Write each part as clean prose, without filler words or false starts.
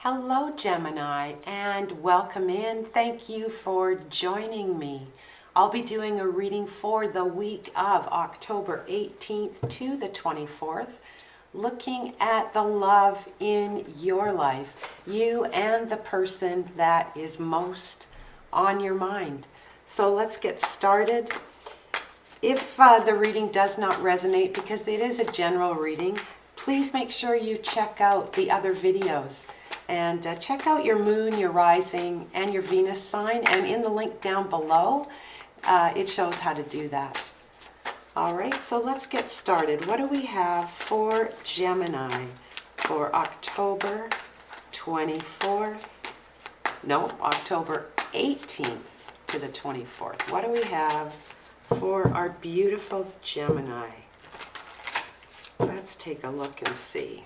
Hello Gemini and welcome in. Thank you for joining me. I'll be doing a reading for the week of October 18th to the 24th, looking at the love in your life, you and the person that is most on your mind. So let's get started. If the reading does not resonate, because it is a general reading, please make sure you check out the other videos. And check out your moon, your rising, and your Venus sign. And in the link down below, it shows how to do that. All right, so let's get started. What do we have for Gemini for October 24th? No, October 18th to the 24th. What do we have for our beautiful Gemini? Let's take a look and see.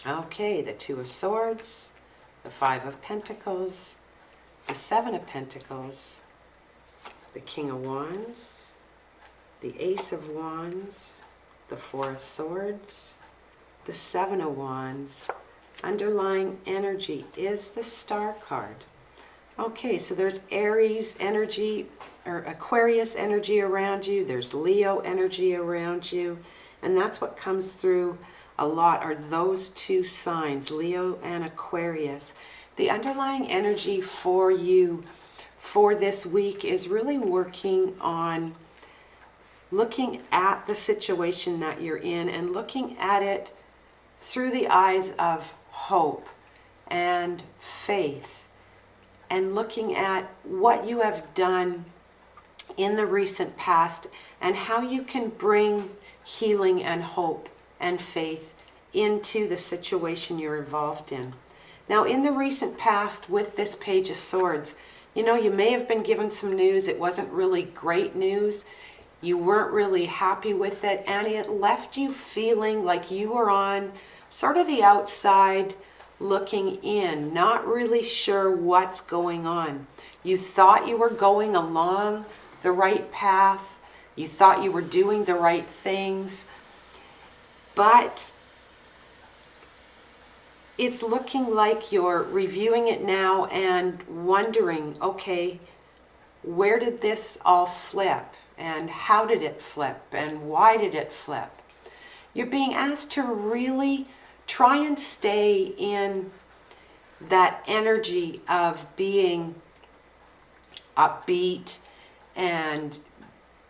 Okay, the Two of Swords, the Five of Pentacles, the Seven of Pentacles, the King of Wands, the Ace of Wands, the Four of Swords, the Seven of Wands. Underlying energy is the Star card. Okay, so there's Aries energy or Aquarius energy around you. There's Leo energy around you. And that's what comes through a lot are those two signs, Leo and Aquarius. The underlying energy for you for this week is really working on looking at the situation that you're in and looking at it through the eyes of hope and faith, and looking at what you have done in the recent past and how you can bring healing and hope and faith into the situation you're involved in. Now, in the recent past with this Page of Swords, you know, you may have been given some news. It wasn't really great news. You weren't really happy with it, and it left you feeling like you were on sort of the outside looking in, not really sure what's going on. You thought you were going along the right path. You thought you were doing the right things. But it's looking like you're reviewing it now and wondering, okay, where did this all flip? And how did it flip? And why did it flip? You're being asked to really try and stay in that energy of being upbeat and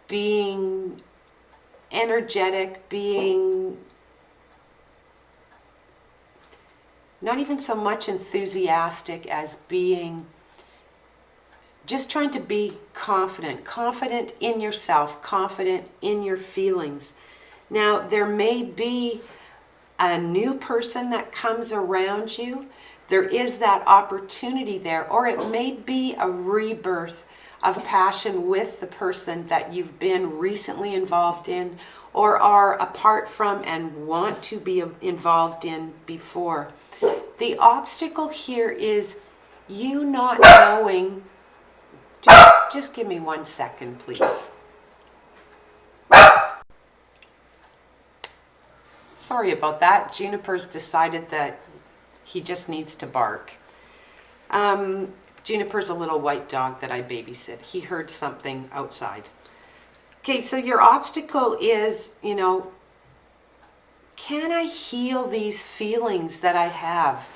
being energetic, being not even so much enthusiastic as being just trying to be confident in yourself, confident in your feelings. Now, there may be a new person that comes around you. There is that opportunity there, or it may be a rebirth of passion with the person that you've been recently involved in or are apart from and want to be involved in before. The obstacle here is you not knowing. Just give me 1 second, please. Sorry about that. Juniper's decided that he just needs to bark. Juniper's a little white dog that I babysit. He heard something outside. Okay, so your obstacle is, you know, can I heal these feelings that I have?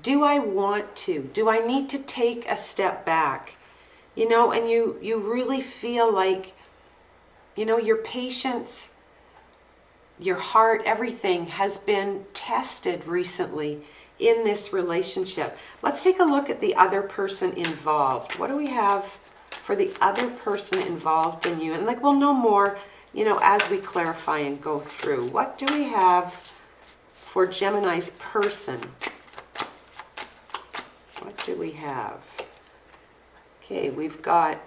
Do I want to? Do I need to take a step back? You know, and you really feel like, you know, your patience, your heart, everything has been tested recently in this relationship. Let's take a look at the other person involved. What do we have for the other person involved in you? And like, we'll know more, you know, as we clarify and go through. What do we have for Gemini's person? What do we have? Okay, we've got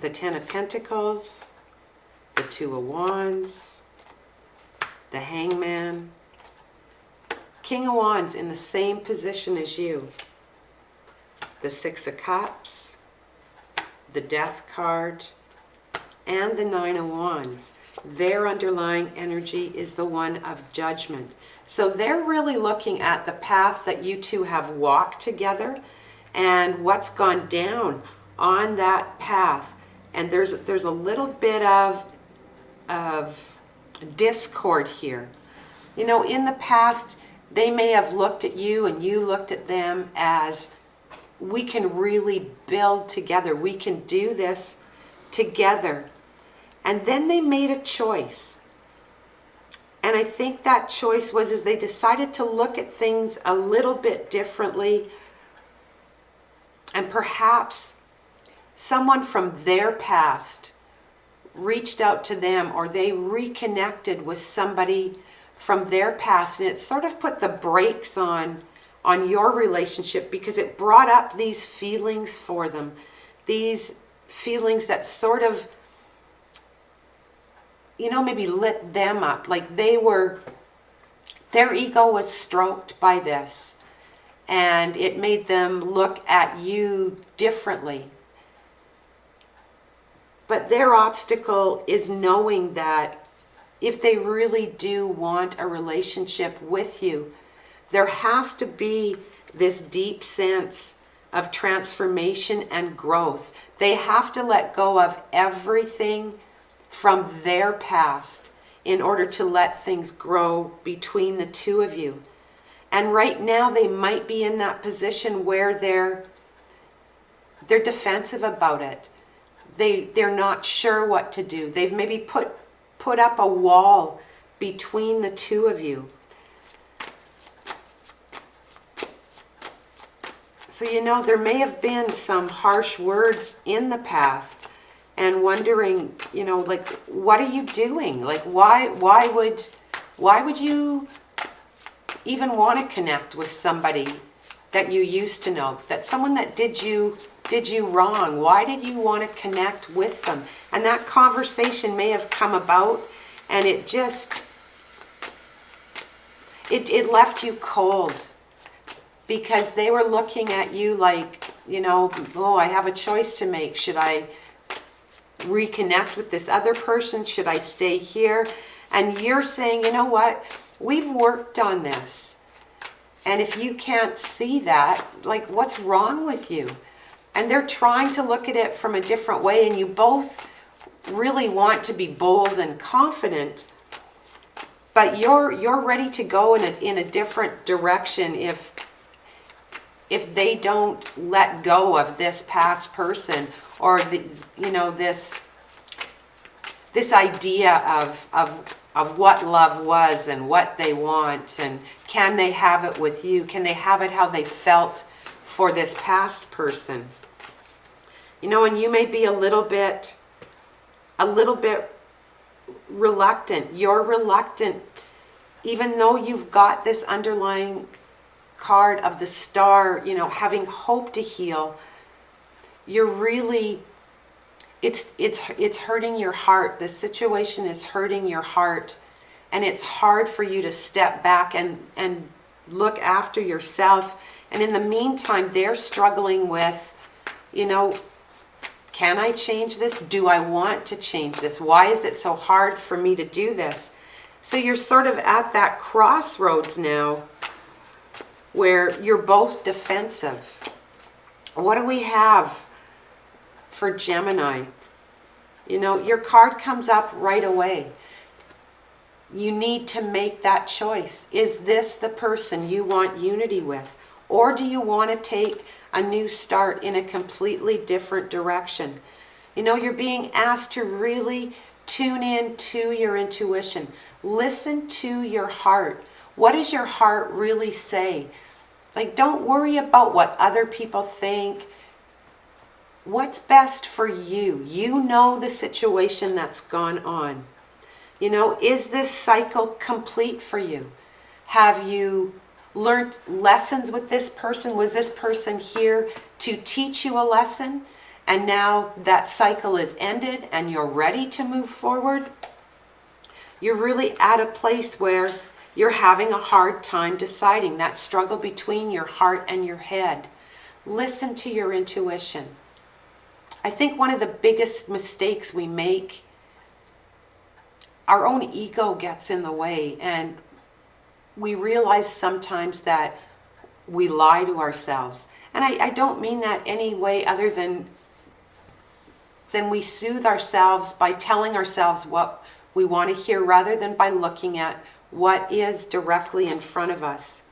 the Ten of Pentacles, the Two of Wands, the Hangman, King of Wands in the same position as you, the Six of Cups, the Death card, and the Nine of Wands. Their underlying energy is the one of judgment. So they're really looking at the path that you two have walked together and what's gone down on that path. And there's a little bit of discord here. You know, in the past, they may have looked at you and you looked at them as, we can really build together. We can do this together. And then they made a choice. And I think that choice was as they decided to look at things a little bit differently. And perhaps someone from their past reached out to them, or they reconnected with somebody from their past, and it sort of put the brakes on your relationship, because it brought up these feelings for them, these feelings that sort of, you know, maybe lit them up, like their ego was stroked by this, and it made them look at you differently. But their obstacle is knowing that if they really do want a relationship with you, there has to be this deep sense of transformation and growth. They have to let go of everything from their past in order to let things grow between the two of you. And right now they might be in that position where they're defensive about it. They're not sure what to do. They've maybe put up a wall between the two of you. So, you know, there may have been some harsh words in the past, and wondering, you know, like, what are you doing? Like, why would you even want to connect with somebody that you used to know, that someone that did you wrong? Why did you want to connect with them? And that conversation may have come about, and it just, it left you cold, because they were looking at you like, you know, oh, I have a choice to make. Should I reconnect with this other person? Should I stay here? And you're saying, you know what? We've worked on this. And if you can't see that, like, what's wrong with you? And they're trying to look at it from a different way, and you both really want to be bold and confident, but you're ready to go in a different direction if they don't let go of this past person, or this idea of what love was and what they want, and can they have it with you? Can they have it how they felt for this past person? You know, and you may be a little bit reluctant. You're reluctant, even though you've got this underlying card of the star, you know, having hope to heal. You're really, it's hurting your heart. The situation is hurting your heart, and it's hard for you to step back and look after yourself. And in the meantime, they're struggling with, you know, can I change this? Do I want to change this? Why is it so hard for me to do this? So you're sort of at that crossroads now where you're both defensive. What do we have for Gemini? You know, your card comes up right away. You need to make that choice. Is this the person you want unity with? Or do you want to take a new start in a completely different direction? You know, you're being asked to really tune in to your intuition. Listen to your heart. What does your heart really say? Like, don't worry about what other people think. What's best for you? You know the situation that's gone on. You know, is this cycle complete for you? Have you learned lessons with this person? Was this person here to teach you a lesson, and now that cycle is ended and you're ready to move forward? You're really at a place where you're having a hard time deciding, that struggle between your heart and your head. Listen to your intuition. I think one of the biggest mistakes we make, our own ego gets in the way, and we realize sometimes that we lie to ourselves. And I don't mean that any way other than we soothe ourselves by telling ourselves what we want to hear rather than by looking at what is directly in front of us.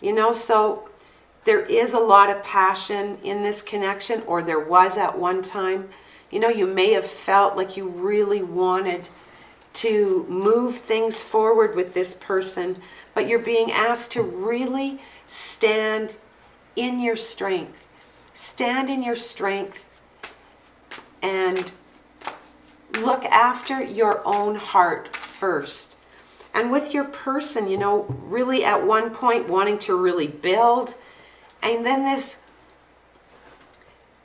You know, so there is a lot of passion in this connection, or there was at one time. You know, you may have felt like you really wanted to move things forward with this person, but you're being asked to really stand in your strength. Stand in your strength and look after your own heart first. And with your person, you know, really at one point wanting to really build, and then this,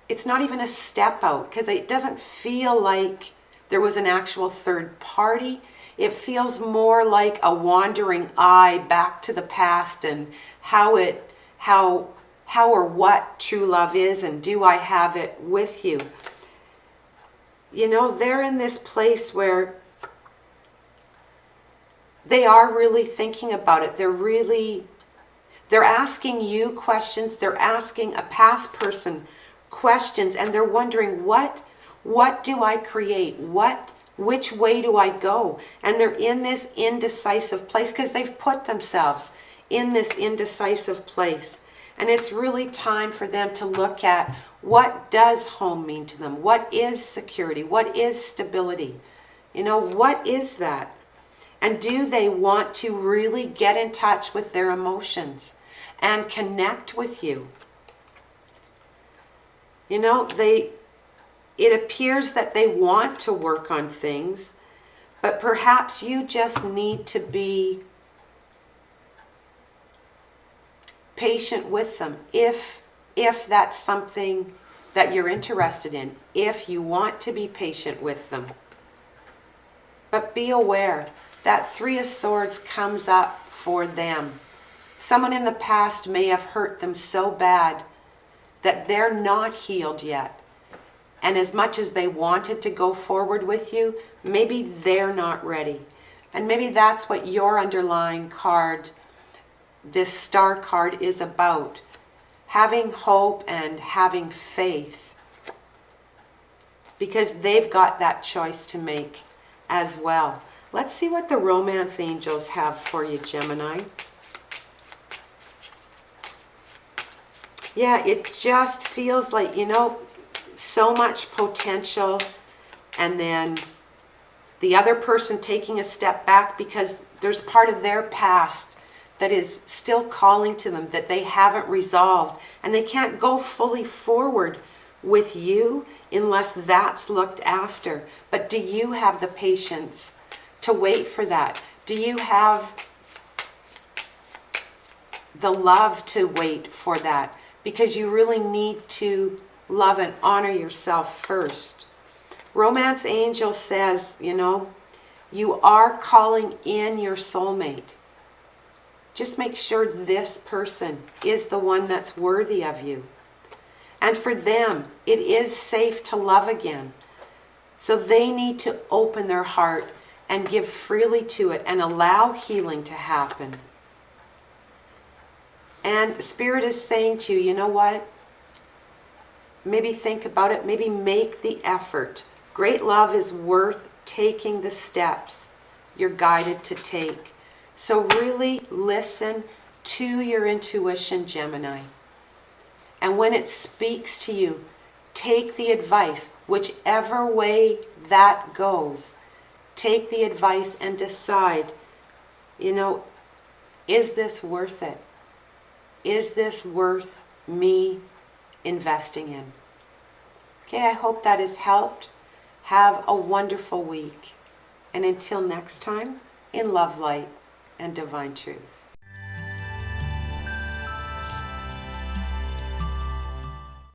it's not even a step out, because it doesn't feel like there was an actual third party. It feels more like a wandering eye back to the past and how or what true love is, and do I have it with you? You know, they're in this place where they are really thinking about it. They're asking you questions. They're asking a past person questions, and they're wondering, what do I create? Which way do I go? And they're in this indecisive place because they've put themselves in this indecisive place. And it's really time for them to look at, what does home mean to them? What is security? What is stability? You know, what is that? And do they want to really get in touch with their emotions and connect with you? You know, it appears that they want to work on things, but perhaps you just need to be patient with them if that's something that you're interested in, if you want to be patient with them. But be aware that Three of Swords comes up for them. Someone in the past may have hurt them so bad that they're not healed yet. And as much as they wanted to go forward with you, maybe they're not ready. And maybe that's what your underlying card, this star card, is about. Having hope and having faith. Because they've got that choice to make as well. Let's see what the romance angels have for you, Gemini. Yeah, it just feels like, you know, so much potential, and then the other person taking a step back because there's part of their past that is still calling to them that they haven't resolved, and they can't go fully forward with you unless that's looked after. But do you have the patience to wait for that? Do you have the love to wait for that? Because you really need to love and honor yourself first. Romance angel says, you know, you are calling in your soulmate. Just make sure this person is the one that's worthy of you. And for them, it is safe to love again. So they need to open their heart and give freely to it and allow healing to happen. And Spirit is saying to you, you know what? Maybe think about it. Maybe make the effort. Great love is worth taking the steps you're guided to take. So really listen to your intuition, Gemini. And when it speaks to you, take the advice, whichever way that goes. Take the advice and decide, you know, is this worth it? Is this worth me investing in? Okay, I hope that has helped. Have a wonderful week. And until next time, in love, light, and divine truth.